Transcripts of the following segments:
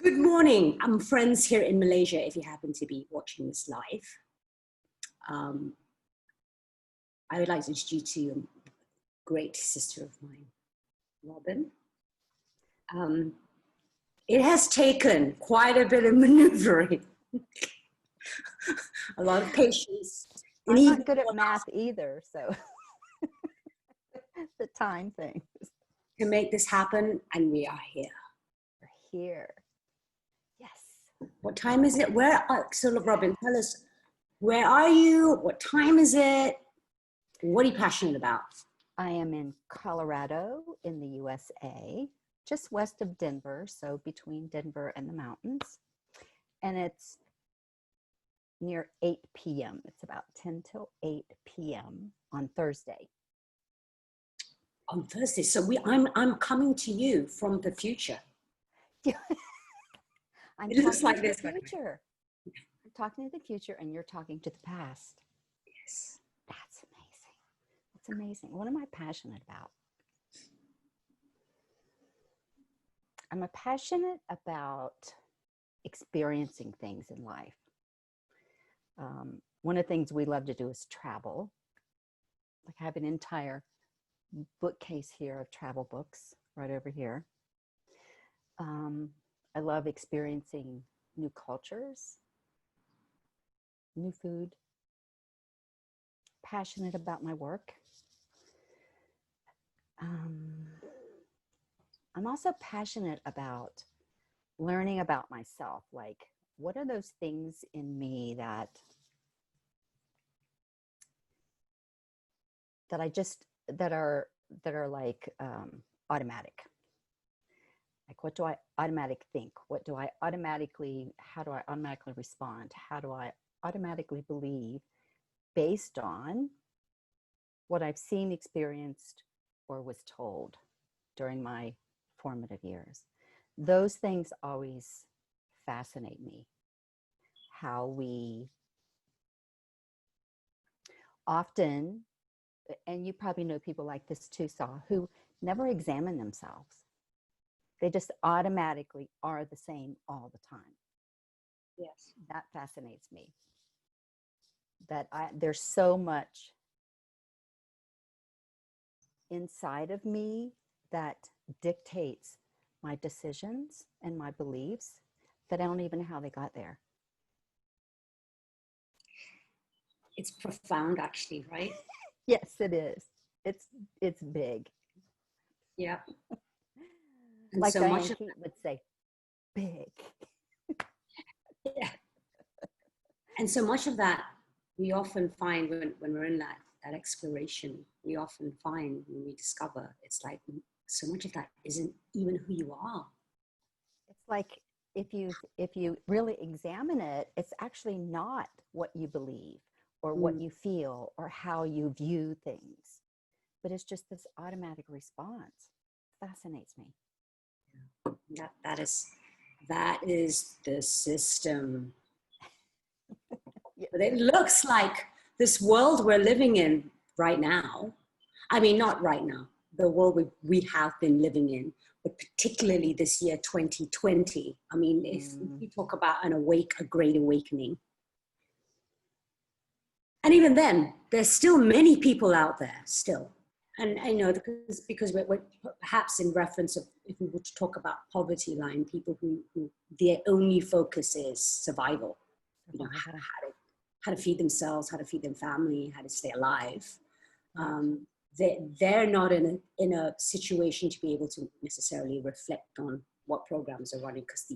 Good morning. I'm friends here in Malaysia, if you happen to be watching this live. I would like to introduce you to a great sister of mine, Robin. It has taken quite a bit of maneuvering, a lot of patience. I'm not good at math either, so the time thing. To make this happen, and we are here. We're here. Yes. What time is it? So Robin, tell us, where are you? What time is it? What are you passionate about? I am in Colorado in the USA, just west of Denver, so between Denver and the mountains. And it's near 8 p.m. It's about 10 till 8 p.m. on Thursday. On Thursday. So I'm coming to you from the future. I'm it looks like this. The future. I'm talking to the future, and you're talking to the past. Yes. That's amazing. That's amazing. What am I passionate about? I'm passionate about experiencing things in life. One of the things we love to do is travel. Like I have an entire bookcase here of travel books right over here. I love experiencing new cultures, new food. Passionate about my work. I'm also passionate about learning about myself. Like, what are those things in me that are like automatic? Like, what do I automatically think? How do I automatically respond? How do I automatically believe based on what I've seen, experienced, or was told during my formative years? Those things always fascinate me. How we often, and you probably know people like this too, Saul, who never examine themselves. They just automatically are the same all the time. Yes. That fascinates me. That there's so much inside of me that dictates my decisions and my beliefs that I don't even know how they got there. It's profound, actually, right? Yes, it is. It's big. Yeah. And like so Diane Keaton would say, big. Yeah. And so much of that we often find when we're in that exploration, we often find when we discover, it's like so much of that isn't even who you are. It's like if you really examine it, it's actually not what you believe or what you feel or how you view things, but it's just this automatic response. Fascinates me. That is the system. But it looks like this world we're living in right now, I mean, not right now, the world we have been living in, but particularly this year, 2020. I mean, if we talk about a great awakening. And even then, there's still many people out there still. And I know because we're perhaps in reference of, if we were to talk about poverty line, people who their only focus is survival, you know, how to feed themselves, how to feed their family, how to stay alive. They're not in a situation to be able to necessarily reflect on what programs are running, because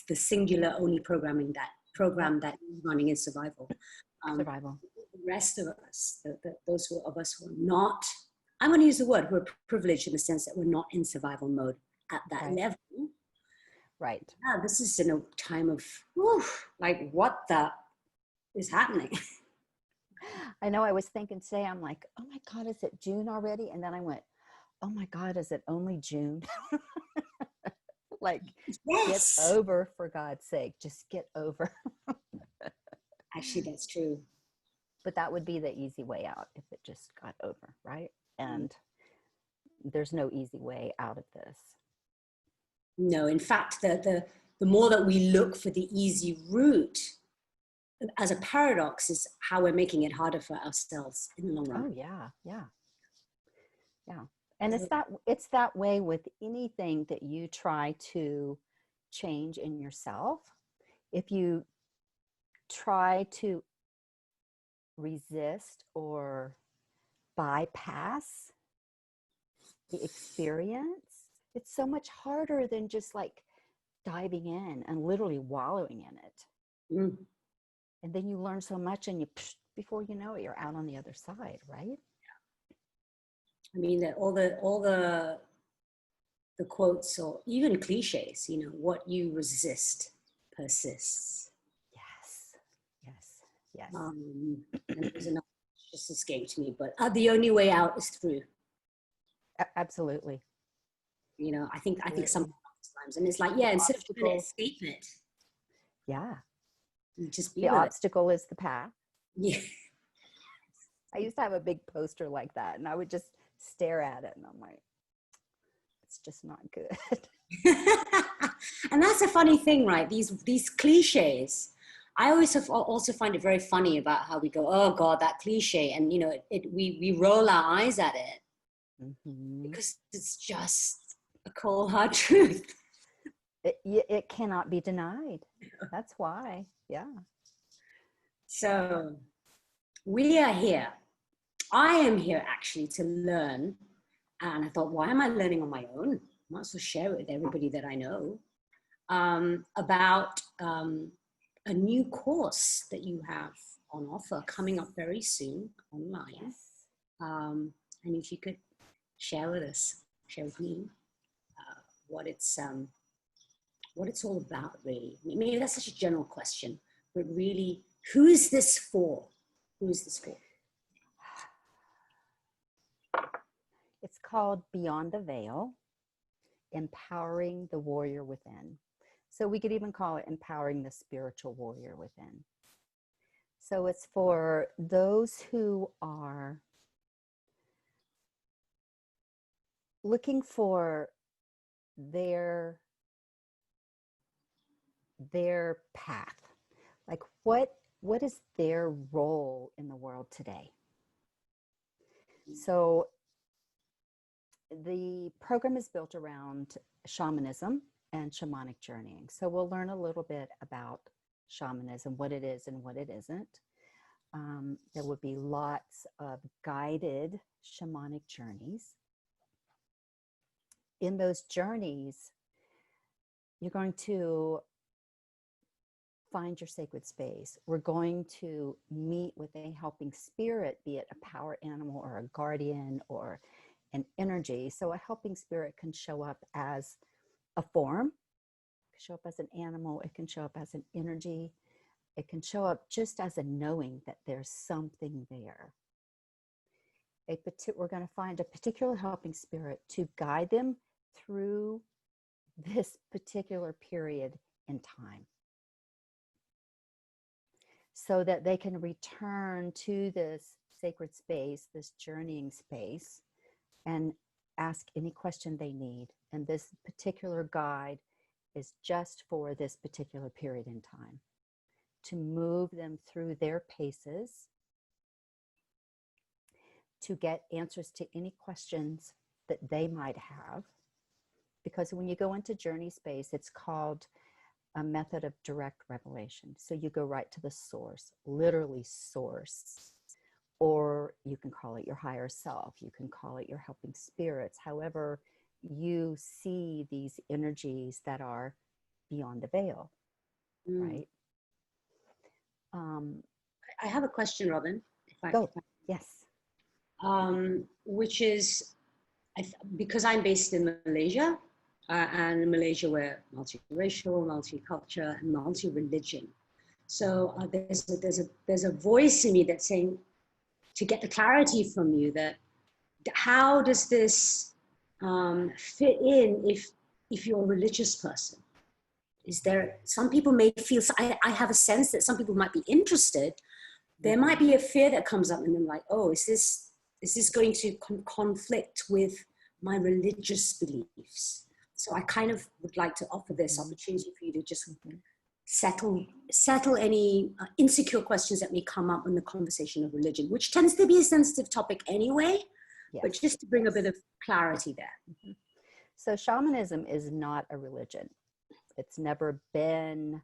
the singular only program that is running is survival. Survival. The rest of us, those of us who are not, I'm going to use the word, we're privileged in the sense that we're not in survival mode at that level. Right. Yeah, this is in a time of, like, what the is happening? I know. I was thinking today, I'm like, oh my God, is it June already? And then I went, oh my God, is it only June? Like, yes. Get over, for God's sake, just get over. Actually, that's true. But that would be the easy way out if it just got over, right? And there's no easy way out of this. No, in fact, the the more that we look for the easy route, as a paradox, is how we're making it harder for ourselves in the long run. Oh yeah, yeah, yeah. And it's that way with anything that you try to change in yourself. If you try to resist or bypass the experience, it's so much harder than just like diving in and literally wallowing in it. Mm. And then you learn so much, and before you know it, you're out on the other side, right? I mean, that all the quotes or even cliches, you know, what you resist persists. Yes, yes, yes. And there's another just escaped me, but the only way out is through. Absolutely. You know, I think sometimes, and it's like, yeah, instead of trying to escape it, yeah, you just be the with obstacle is the path. Yeah. I used to have a big poster like that, and I would just stare at it, and I'm like, it's just not good. And that's a funny thing, right? These cliches. I always also find it very funny about how we go, oh God, that cliche, and you know, we roll our eyes at it because it's just a cold hard truth. It cannot be denied. That's why, yeah. So we are here. I am here actually to learn, and I thought, why am I learning on my own? I might as well share it with everybody that I know about a new course that you have on offer coming up very soon online. Yes. And if you could share with me what it's all about, really. Maybe that's such a general question, but really, who is this for? Who is this for? It's called Beyond the Veil, Empowering the Warrior Within. So we could even call it Empowering the Spiritual Warrior Within. So it's for those who are looking for their path. Like what is their role in the world today? So the program is built around shamanism and shamanic journeying. So we'll learn a little bit about shamanism, what it is and what it isn't. There would be lots of guided shamanic journeys. In those journeys, you're going to find your sacred space. We're going to meet with a helping spirit, be it a power animal or a guardian or an energy. So a helping spirit can show up as a form, it can show up as an animal, it can show up as an energy, it can show up just as a knowing that there's something there. We're going to find a particular helping spirit to guide them through this particular period in time, so that they can return to this sacred space, this journeying space, and ask any question they need. And this particular guide is just for this particular period in time, to move them through their paces, to get answers to any questions that they might have. Because when you go into journey space, it's called a method of direct revelation. So you go right to the source, literally source, or you can call it your higher self. You can call it your helping spirits. However you see these energies that are beyond the veil, right? I have a question, Robin. Yes. Which is, because I'm based in Malaysia, and in Malaysia we're multiracial, multicultural, and multi-religion. So there's a voice in me that's saying, to get the clarity from you, that how does this fit in if you're a religious person? Is there, some people may feel, I have a sense that some people might be interested. There might be a fear that comes up in them, like, oh, is this going to conflict with my religious beliefs? So I kind of would like to offer this Mhm. opportunity for you to just Mhm. settle any insecure questions that may come up in the conversation of religion, which tends to be a sensitive topic anyway, but Yes. just to bring a bit Yes. of clarity there. Mhm. So shamanism is not a religion. It's never been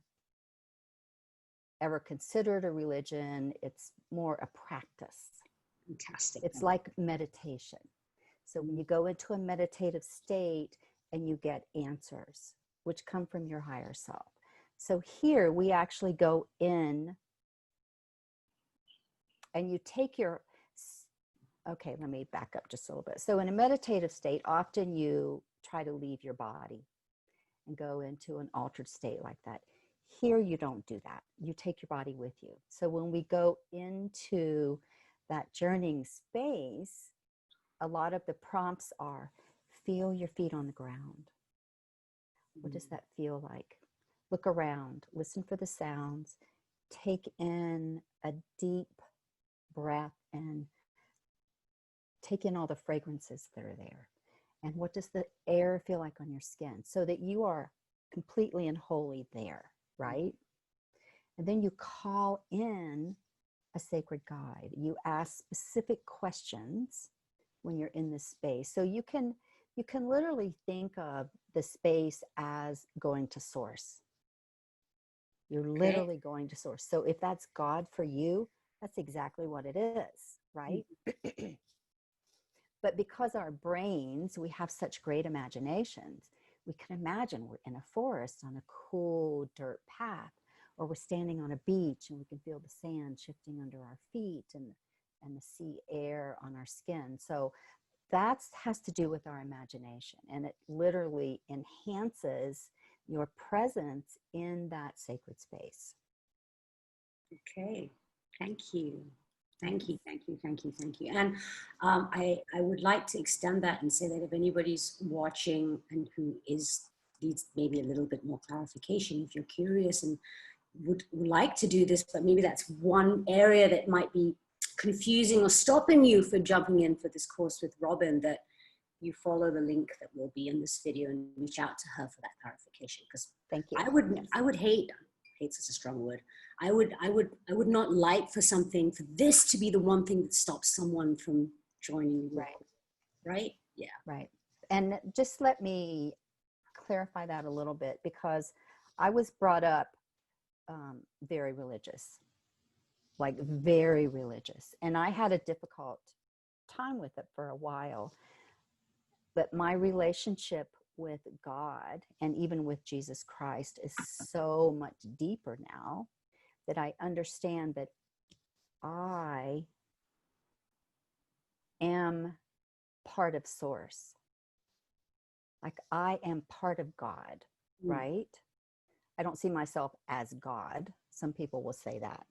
ever considered a religion. It's more a practice. Fantastic. It's like meditation. So when you go into a meditative state and you get answers, which come from your higher self. So here we actually go in and you take your, okay, let me back up just a little bit. So in a meditative state, often you try to leave your body and go into an altered state like that. Here you don't do that. You take your body with you. So when we go into that journeying space, a lot of the prompts are feel your feet on the ground. What does that feel like? Look around, listen for the sounds, take in a deep breath and take in all the fragrances that are there. And what does the air feel like on your skin? So that you are completely and wholly there, right? And then you call in a sacred guide. You ask specific questions when you're in this space. So you can literally think of the space as going to source. You're Okay. literally going to source. So if that's God for you, that's exactly what it is, right? But because our brains, we have such great imaginations, we can imagine we're in a forest on a cool dirt path, or we're standing on a beach and we can feel the sand shifting under our feet and the sea air on our skin. So that has to do with our imagination, and it literally enhances your presence in that sacred space. Okay. Thank you. Thank you, thank you, thank you, thank you. And I would like to extend that and say that if anybody's watching and who needs maybe a little bit more clarification, if you're curious and would like to do this, but maybe that's one area that might be confusing or stopping you for jumping in for this course with Robin, that you follow the link that will be in this video and reach out to her for that clarification. Because Thank you. I would hate's such a strong word. I would not like for this to be the one thing that stops someone from joining you. Right? Yeah. Right. And just let me clarify that a little bit, because I was brought up very religious, like very religious. And I had a difficult time with it for a while. But my relationship with God and even with Jesus Christ is so much deeper now that I understand that I am part of source. Like I am part of God, right? I don't see myself as God. Some people will say that.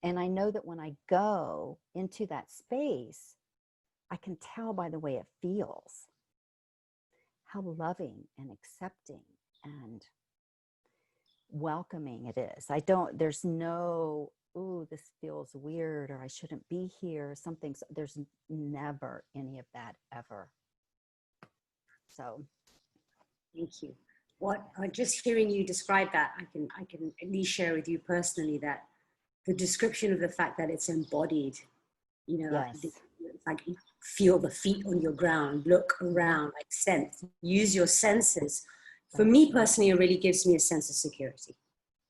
And I know that when I go into that space, I can tell by the way it feels how loving and accepting and welcoming it is. There's no, ooh, this feels weird, or I shouldn't be here. There's never any of that ever. So. Thank you. Just hearing you describe that, I can at least share with you personally that the description of the fact that it's embodied, Yes. like you feel the feet on your ground, look around, like sense, use your senses. For me personally, it really gives me a sense of security.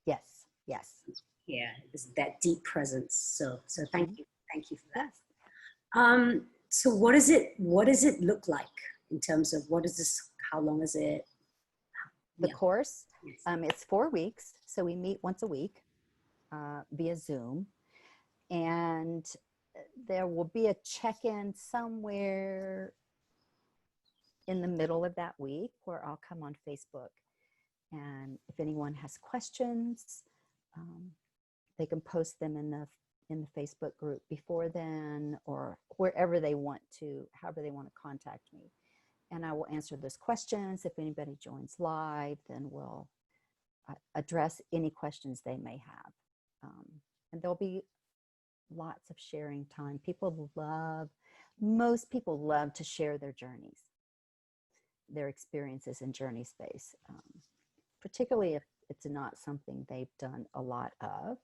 Yes. Yes. Yeah, it's that deep presence. So thank you for that. Yes. So what does it look like in terms of how long is it? The course, Yes. it's 4 weeks. So we meet once a week via Zoom. And there will be a check-in somewhere in the middle of that week where I'll come on Facebook. And if anyone has questions, they can post them in the Facebook group before then, or wherever they want to, however they want to contact me. And I will answer those questions. If anybody joins live, then we'll address any questions they may have. And there'll be lots of sharing time. Most people love to share their journeys. their experiences in journey space, particularly if it's not something they've done a lot of.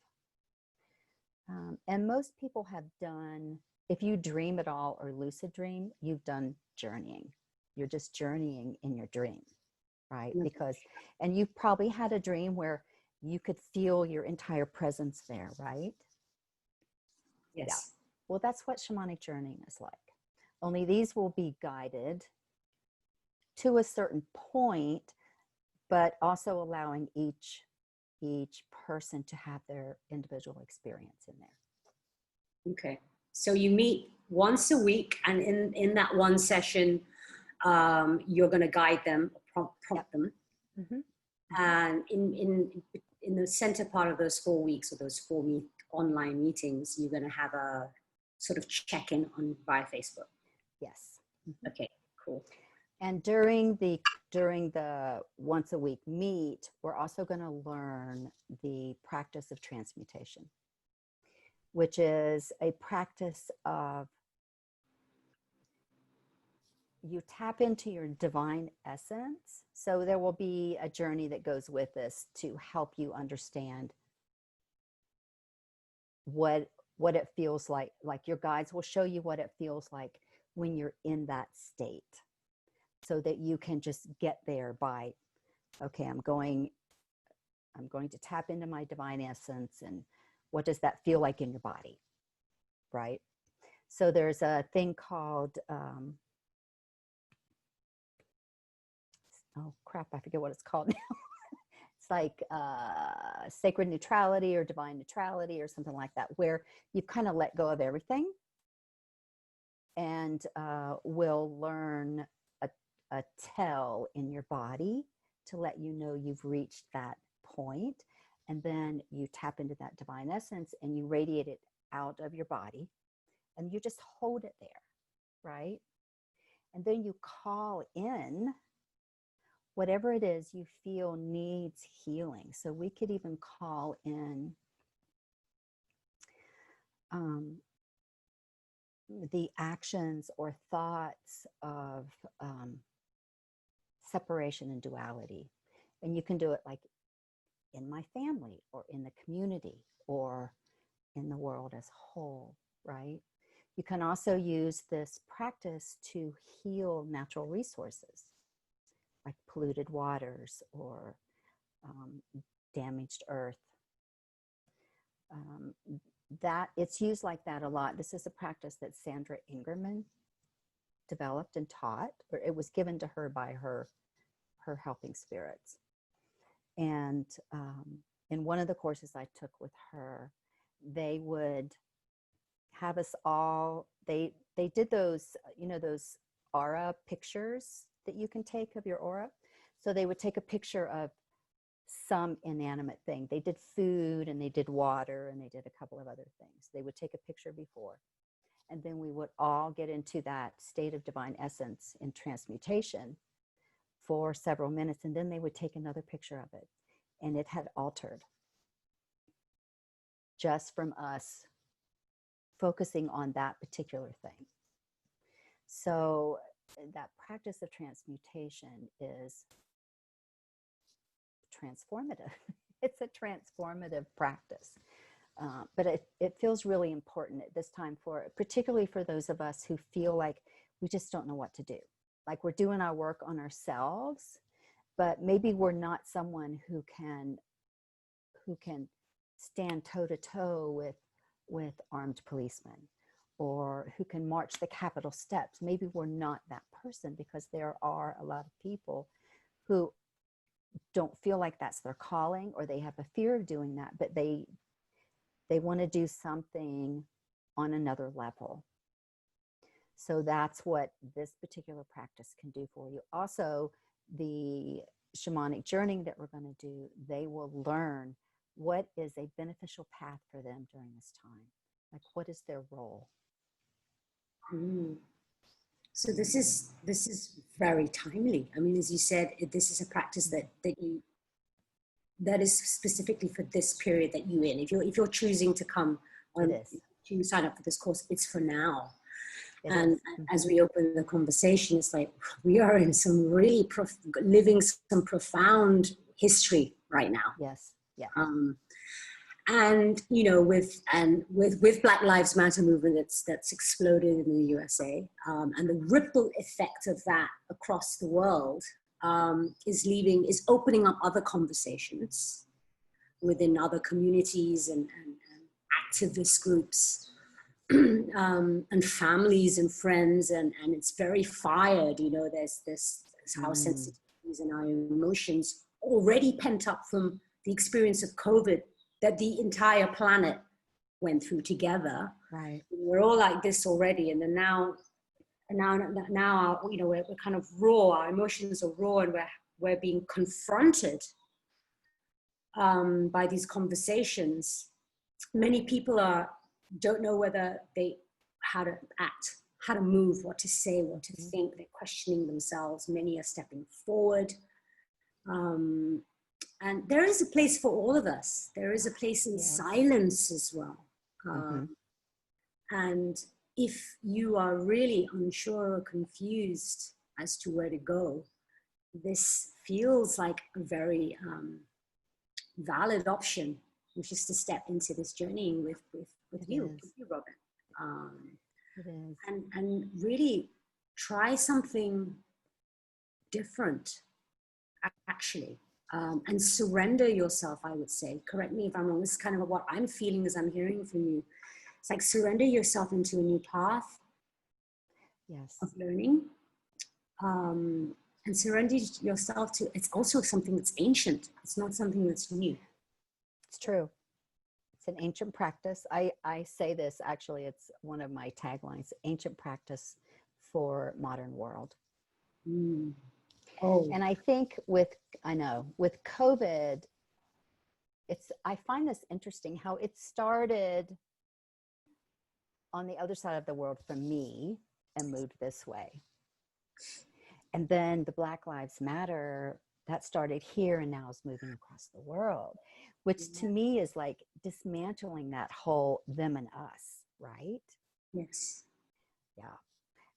And most people have done, if you dream at all or lucid dream, you've done journeying. You're just journeying in your dream, right? Because, and you've probably had a dream where you could feel your entire presence there, right? Yes. Yeah. Well, that's what shamanic journeying is like. Only these will be guided to a certain point, but also allowing each person to have their individual experience in there. Okay. So you meet once a week, and in that one session, you're going to guide them, prompt them. Mm-hmm. And in the center part of those 4 weeks, or those 4 online meetings, you're going to have a sort of check-in on via Facebook. Yes. Mm-hmm. Okay, cool. And during the once a week meet, we're also going to learn the practice of transmutation, which is a practice of, you tap into your divine essence. So there will be a journey that goes with this to help you understand what it feels like. Like your guides will show you what it feels like when you're in that state, so that you can just get there by, okay, I'm going to tap into my divine essence, and what does that feel like in your body, right? So there's a thing called, oh crap, I forget what it's called now. It's like sacred neutrality or divine neutrality or something like that, where you've kind of let go of everything, and will learn a tell in your body to let you know you've reached that point. And then you tap into that divine essence and you radiate it out of your body, and you just hold it there, right? And then you call in whatever it is you feel needs healing. So we could even call in the actions or thoughts of separation and duality. And you can do it like in my family or in the community or in the world as a whole, right? You can also use this practice to heal natural resources like polluted waters or damaged earth. That it's used like that a lot. This is a practice that Sandra Ingerman developed and taught, or it was given to her by her helping spirits. And in one of the courses I took with her, they would have us all, they did those, you know, those aura pictures that you can take of your aura. So they would take a picture of some inanimate thing. They did food and they did water and they did a couple of other things. They would take a picture before. And then we would all get into that state of divine essence in transmutation for several minutes. And then they would take another picture of it. And it had altered just from us focusing on that particular thing. So that practice of transmutation is transformative. It's a transformative practice. But it feels really important at this time, particularly for those of us who feel like we just don't know what to do. Like we're doing our work on ourselves, but maybe we're not someone who can stand toe to toe with armed policemen, or who can march the Capitol steps. Maybe we're not that person, because there are a lot of people who don't feel like that's their calling, or they have a fear of doing that, but they want to do something on another level. So that's what this particular practice can do for you. Also, the shamanic journeying that we're going to do, they will learn what is a beneficial path for them during this time. Like, what is their role? So this is very timely. I mean, as you said, this is a practice that is specifically for this period that you're in. If you're choosing to come on, to sign up for this course, it's for now. It And is. as we open the conversation, it's like we are in some really living some profound history right now. Yes. Yeah. And you know, with Black Lives Matter movement that's exploded in the USA, and the ripple effect of that across the world is opening up other conversations within other communities and activist groups, and families and friends, and it's very fired. You know, there's this our sensitivities and our emotions already pent up from the experience of COVID that the entire planet went through together. Right. We're all like this already, and then now, you know, we're kind of raw. Our emotions are raw, and we're being confronted by these conversations. Many people don't know how to act, how to move, what to say, what to think. They're questioning themselves. Many are stepping forward. And there is a place for all of us. There is a place in silence as well. And if you are really unsure or confused as to where to go, this feels like a very valid option, which is to step into this journeying with you, Robin. It is. And really try something different, actually. And surrender yourself, I would say. Correct me if I'm wrong. This is kind of what I'm feeling as I'm hearing from you. It's like surrender yourself into a new path of learning. And surrender yourself to, it's also something that's ancient. It's not something that's new. It's true. It's an ancient practice. I say this, actually, it's one of my taglines, ancient practice for modern world. Oh. And I think with COVID, I find this interesting how it started on the other side of the world from me and moved this way. And then the Black Lives Matter, that started here and now is moving across the world, which to me is like dismantling that whole them and us, right? Yes. Yeah.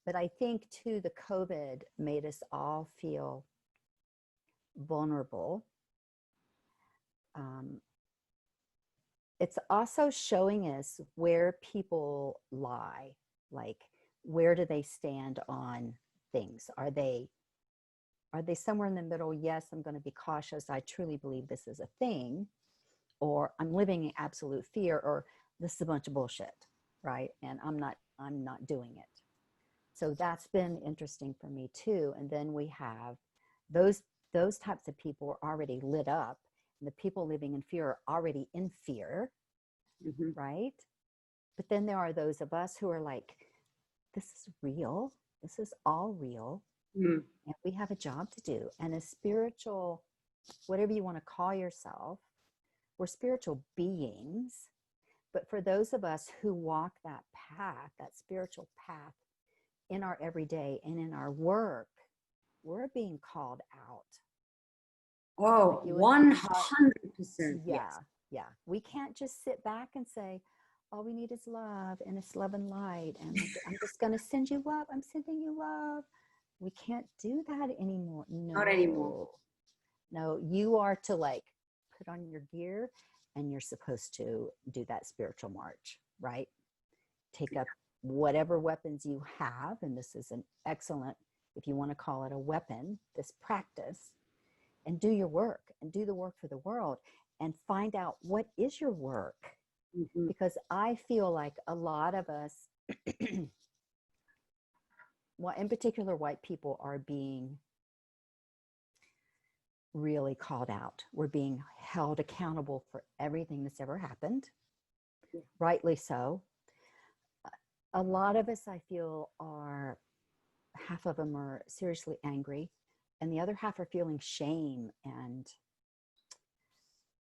But I think too, the COVID made us all feel vulnerable. It's also showing us where people lie, like where do they stand on things? Are they somewhere in the middle? Yes, I'm going to be cautious. I truly believe this is a thing, or I'm living in absolute fear, or this is a bunch of bullshit, right? And I'm not doing it. So that's been interesting for me too. And then we have those types of people are already lit up, and the people living in fear are already in fear, right? But then there are those of us who are like, this is real. This is all real. And we have a job to do. And a spiritual, whatever you want to call yourself, we're spiritual beings. But for those of us who walk that path, that spiritual path in our everyday and in our work, we're being called out. Oh, 100%. Yeah. We can't just sit back and say, all we need is love, and it's love and light. And I'm just going to send you love. I'm sending you love. We can't do that anymore. No. Not anymore. No, you are to like put on your gear, and you're supposed to do that spiritual march, right? Take up whatever weapons you have. And this is an excellent, if you want to call it a weapon, this practice, and do your work and do the work for the world and find out what is your work. Because I feel like a lot of us, well, in particular, white people are being really called out. We're being held accountable for everything that's ever happened, rightly so. A lot of us, I feel, half of them are seriously angry, and the other half are feeling shame and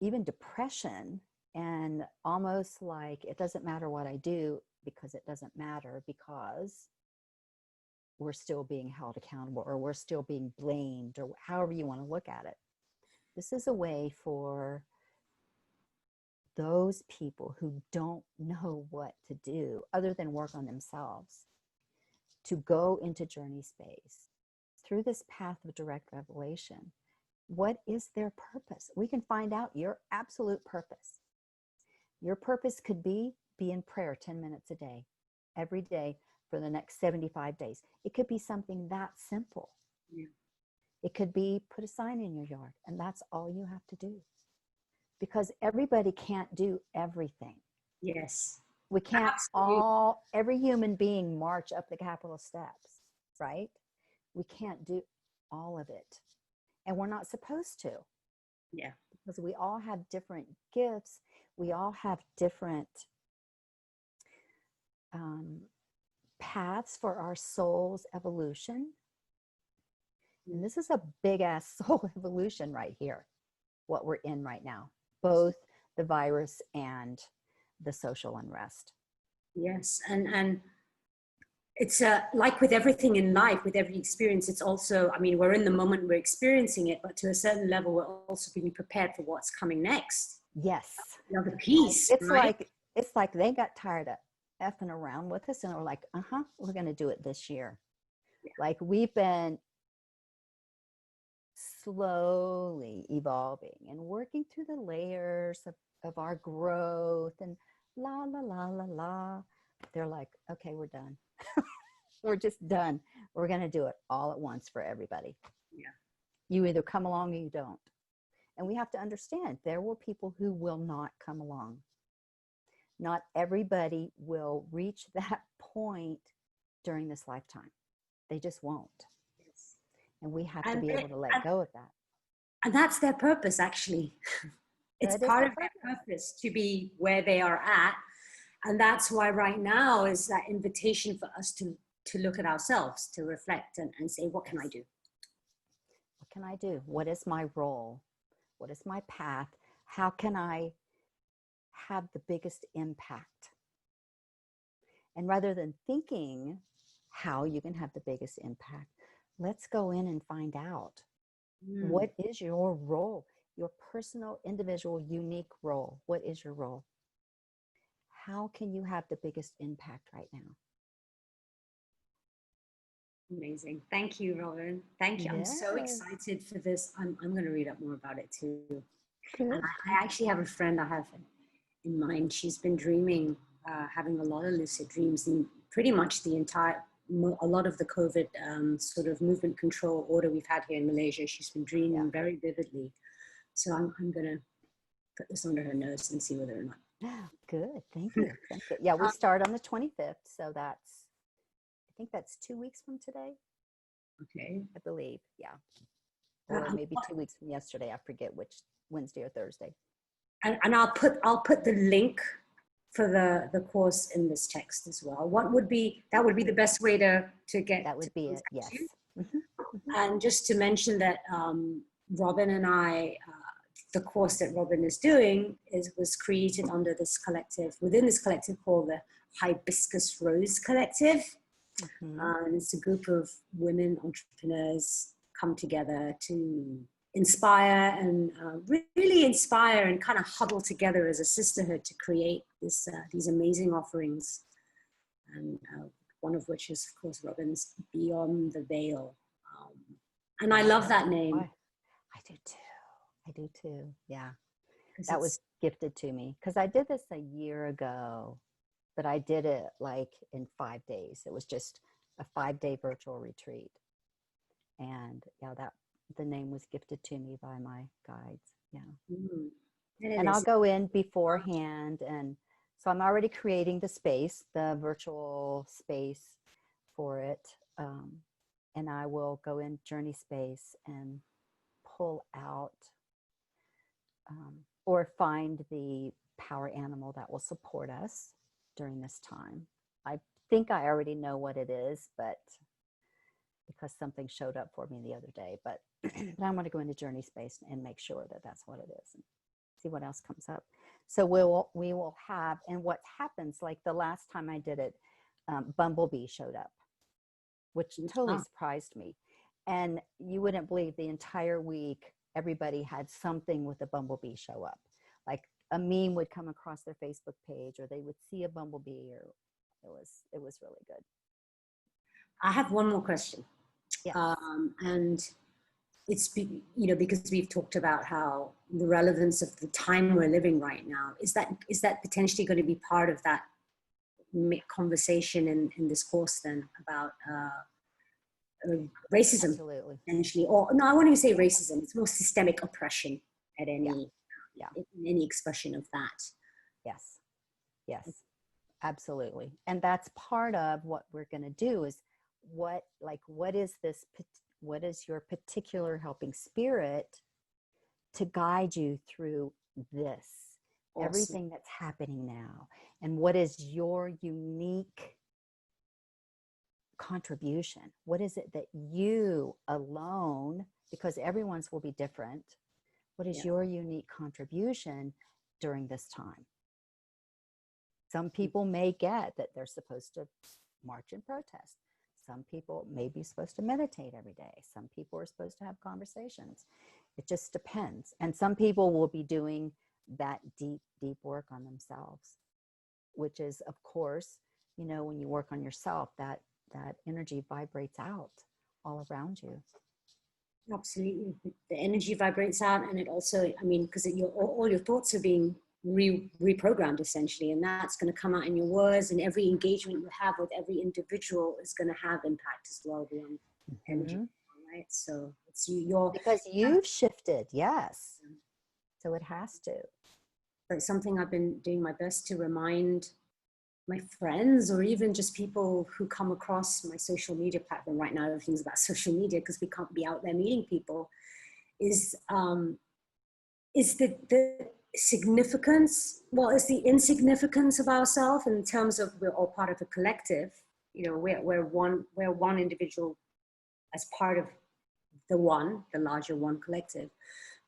even depression, and almost like it doesn't matter what I do because it doesn't matter, because we're still being held accountable, or we're still being blamed, or however you want to look at it. This is a way for those people who don't know what to do other than work on themselves to go into journey space through this path of direct revelation. What is their purpose? We can find out your absolute purpose. Your purpose could be in prayer 10 minutes a day, every day for the next 75 days. It could be something that simple. Yeah. It could be put a sign in your yard, and that's all you have to do. Because everybody can't do everything. Yes. We can't every human being march up the Capitol steps, right? We can't do all of it. And we're not supposed to. Yeah. Because we all have different gifts. We all have different paths for our soul's evolution. And this is a big ass soul evolution right here, what we're in right now, both the virus and the social unrest. Yes. And it's like with everything in life, with every experience, it's also, I mean, we're in the moment, we're experiencing it, but to a certain level, we're also being prepared for what's coming next. Yes. Another piece. It's right? it's like they got tired of effing around with us and we're like, we're going to do it this year. Yeah. Like we've been slowly evolving and working through the layers of our growth and la, la, la, la, la. They're like, okay, we're done. We're just done. We're going to do it all at once for everybody. Yeah. You either come along or you don't. And we have to understand there will people who will not come along. Not everybody will reach that point during this lifetime. They just won't. Yes. And we have to be able to let go of that. And that's their purpose, actually. It's part of their purpose to be where they are at. And that's why right now is that invitation for us to look at ourselves, to reflect and say, what can I do? What can I do? What is my role? What is my path? How can I have the biggest impact? And rather than thinking how you can have the biggest impact, let's go in and find out. What is your role? Your personal, individual, unique role. What is your role? How can you have the biggest impact right now? Amazing. Thank you, Robin. Thank you. Yes. I'm so excited for this. I'm going to read up more about it too. Good. And I actually have a friend I have in mind. She's been dreaming, having a lot of lucid dreams, and pretty much a lot of the COVID sort of movement control order we've had here in Malaysia. She's been dreaming very vividly. So I'm going to put this under her nose and see whether or not. Good. Thank you. Thank you. Yeah, we start on the 25th. So I think that's 2 weeks from today. Okay. I believe. Yeah. Or maybe 2 weeks from yesterday. I forget which, Wednesday or Thursday. And I'll put the link for the course in this text as well. That would be the best way to get. That would be it. Yes. And just to mention that Robin and I, the course that Robin is doing was created under within this collective called the Hibiscus Rose Collective. And it's a group of women entrepreneurs come together to inspire and really inspire and kind of huddle together as a sisterhood to create these amazing offerings. And one of which is, of course, Robin's Beyond the Veil. And I love that name. I do too. Yeah. That was gifted to me because I did this a year ago, but I did it like in 5 days. It was just a 5-day virtual retreat. And yeah, the name was gifted to me by my guides. Yeah. And I'll go in beforehand. And so I'm already creating the space, the virtual space for it. And I will go in journey space and pull out or find the power animal that will support us during this time. I think I already know what it is, but because something showed up for me the other day, but I want to go into journey space and make sure that that's what it is and see what else comes up. So we will have, and what happens, like the last time I did it, Bumblebee showed up, which totally surprised me. And you wouldn't believe the entire week, everybody had something with a bumblebee show up. Like a meme would come across their Facebook page, or they would see a bumblebee, or it was really good. I have one more question. Yes. And it's, because we've talked about how the relevance of the time we're living right now, is that potentially going to be part of that conversation in this course then about racism? Absolutely. Essentially, or no, I won't even say racism. It's more systemic oppression at Yeah. in any expression of that. Yes. Yes. Absolutely. And that's part of what we're going to do is what is your particular helping spirit to guide you through this, Awesome. everything that's happening now, and what is your unique contribution? What is it that you alone, because everyone's will be different, what is your unique contribution during this time? Some people may get that they're supposed to march and protest. Some people may be supposed to meditate every day. Some people are supposed to have conversations. It just depends. And some people will be doing that deep, deep work on themselves, which is, of course, when you work on yourself, that energy vibrates out all around you. Absolutely. The energy vibrates out, and it also, because all your thoughts are being reprogrammed essentially, and that's going to come out in your words, and every engagement you have with every individual is going to have impact as well beyond energy, right? So it's because you've shifted, yes. So it has to. But something I've been doing my best to remind my friends, or even just people who come across my social media platform right now, everything's about social media because we can't be out there meeting people, is the significance, it's the insignificance of ourselves in terms of we're all part of a collective. We're one individual as part of the larger one collective,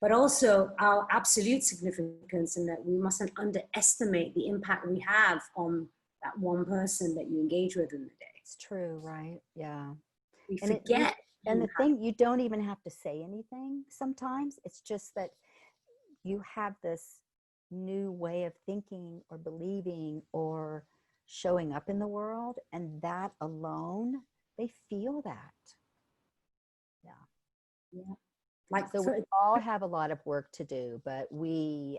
but also our absolute significance, in that we mustn't underestimate the impact we have on that one person that you engage with in the day. It's true, right? Yeah. We forget. And the thing, you don't even have to say anything sometimes. It's just that you have this new way of thinking or believing or showing up in the world, and that alone, they feel that. Yeah. So we all have a lot of work to do, but me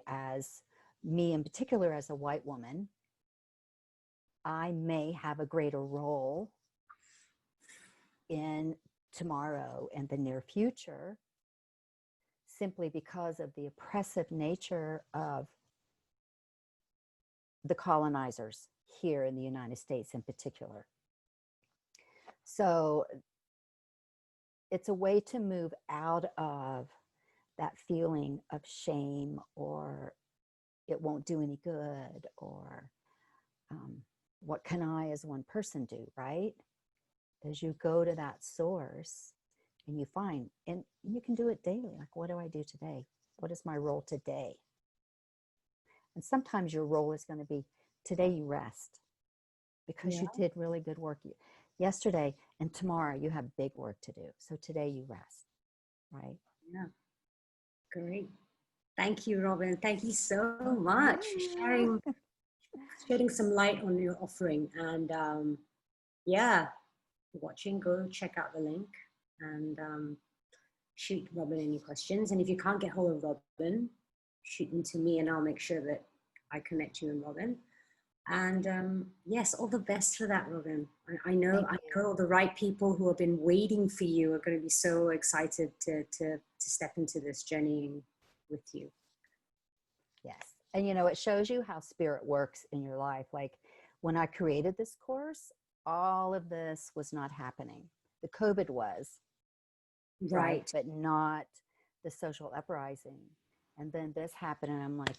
in particular, as a white woman, I may have a greater role in tomorrow and the near future, simply because of the oppressive nature of the colonizers here in the United States in particular. So it's a way to move out of that feeling of shame, or it won't do any good, or what can I as one person do, right? As you go to that source and you find, and you can do it daily, like, what do I do today? What is my role today? And sometimes your role is going to be, today you rest because you did really good work yesterday, and tomorrow you have big work to do. So today you rest, right? Yeah. Great. Thank you, Robin. Thank you so much for shedding some light on your offering. And watching, go check out the link and shoot Robin any questions. And if you can't get hold of Robin, shoot them to me and I'll make sure that I connect you and Robin. And yes, all the best for that, Robin. I know all the right people who have been waiting for you are going to be so excited to step into this journey with you. Yes. And it shows you how spirit works in your life. Like, when I created this course, all of this was not happening. The COVID was, right? But not the social uprising. And then this happened, and I'm like,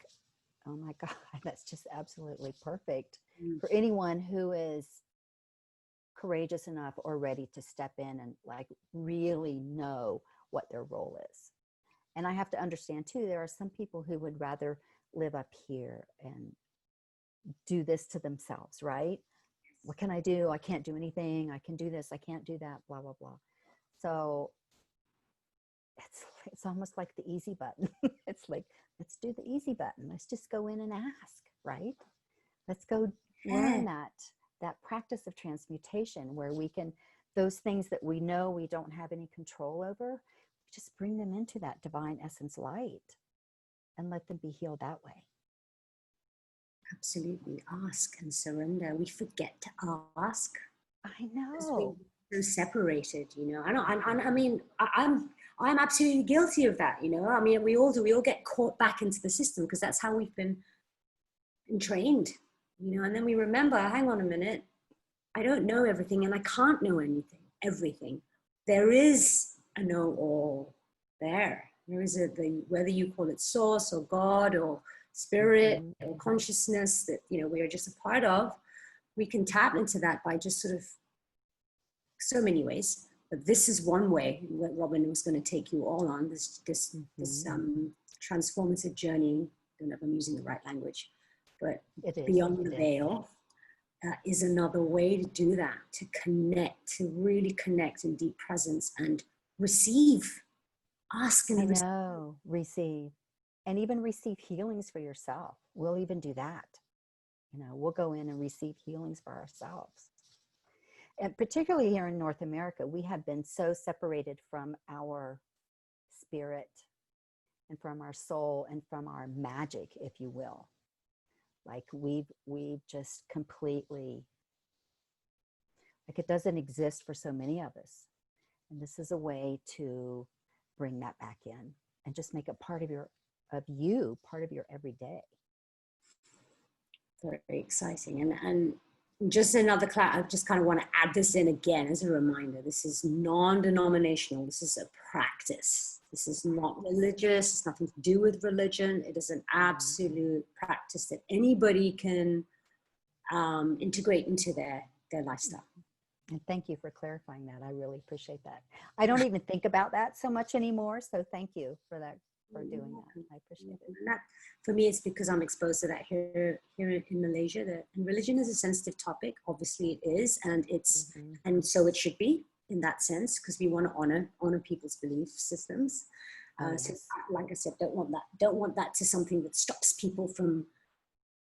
oh my God, that's just absolutely perfect for anyone who is courageous enough or ready to step in and like really know what their role is. And I have to understand too, there are some people who would rather live up here and do this to themselves, right? What can I do? I can't do anything. I can do this. I can't do that, blah, blah, blah. So it's almost like the easy button. It's like, let's do the easy button. Let's just go in and ask, right? Let's go learn that practice of transmutation, where we can those things that we know we don't have any control over, just bring them into that divine essence light and let them be healed that way. Absolutely. Ask and surrender. We forget to ask. I know. We're so separated, you know. I mean, I'm absolutely guilty of that, you know. I mean, we all do. We all get caught back into the system because that's how we've been trained, you know. And then we remember, hang on a minute, I don't know everything, and I can't know everything. There is a know-all there. There is whether you call it source or God or spirit or consciousness that, you know, we are just a part of. We can tap into that by just sort of so many ways. But this is one way that Robin was going to take you all on, this transformative journey. I don't know if I'm using the right language, but beyond the veil. Is another way to do that, to connect, to really connect in deep presence and receive. Ask and receive. And even receive healings for yourself. We'll even do that. You know, we'll go in and receive healings for ourselves. And particularly here in North America, we have been so separated from our spirit and from our soul and from our magic, if you will. Like we've just completely, like it doesn't exist for so many of us. And this is a way to bring that back in and just make it part of your everyday. Very exciting. And just another class, I just kind of want to add this in again as a reminder. This is non-denominational. This is a practice. This is not religious. It's nothing to do with religion. It is an absolute practice that anybody can integrate into their lifestyle. And thank you for clarifying that. I really appreciate that. I don't even think about that so much anymore. So thank you for that, for doing that. I appreciate it. And that, for me, it's because I'm exposed to that here in Malaysia. And religion is a sensitive topic. Obviously, it is, and it's and so it should be in that sense, because we want to honor people's belief systems. So, like I said, don't want that to something that stops people from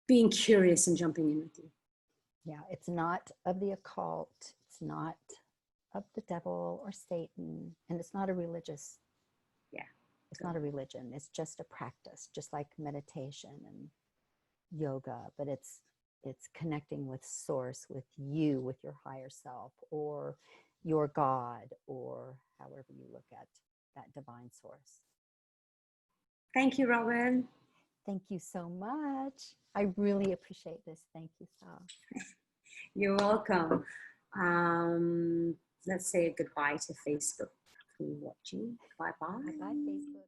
being curious and jumping in with you. Yeah, it's not of the occult. It's not of the devil or Satan, and it's not a religious. Yeah, it's not a religion. It's just a practice, just like meditation and yoga. But it's connecting with source, with you, with your higher self, or your God, or however you look at that divine source. Thank you, Robin. Thank you so much. I really appreciate this. Thank you, Sal. You're welcome. Let's say a goodbye to Facebook for watching. Bye-bye. Bye-bye, Facebook.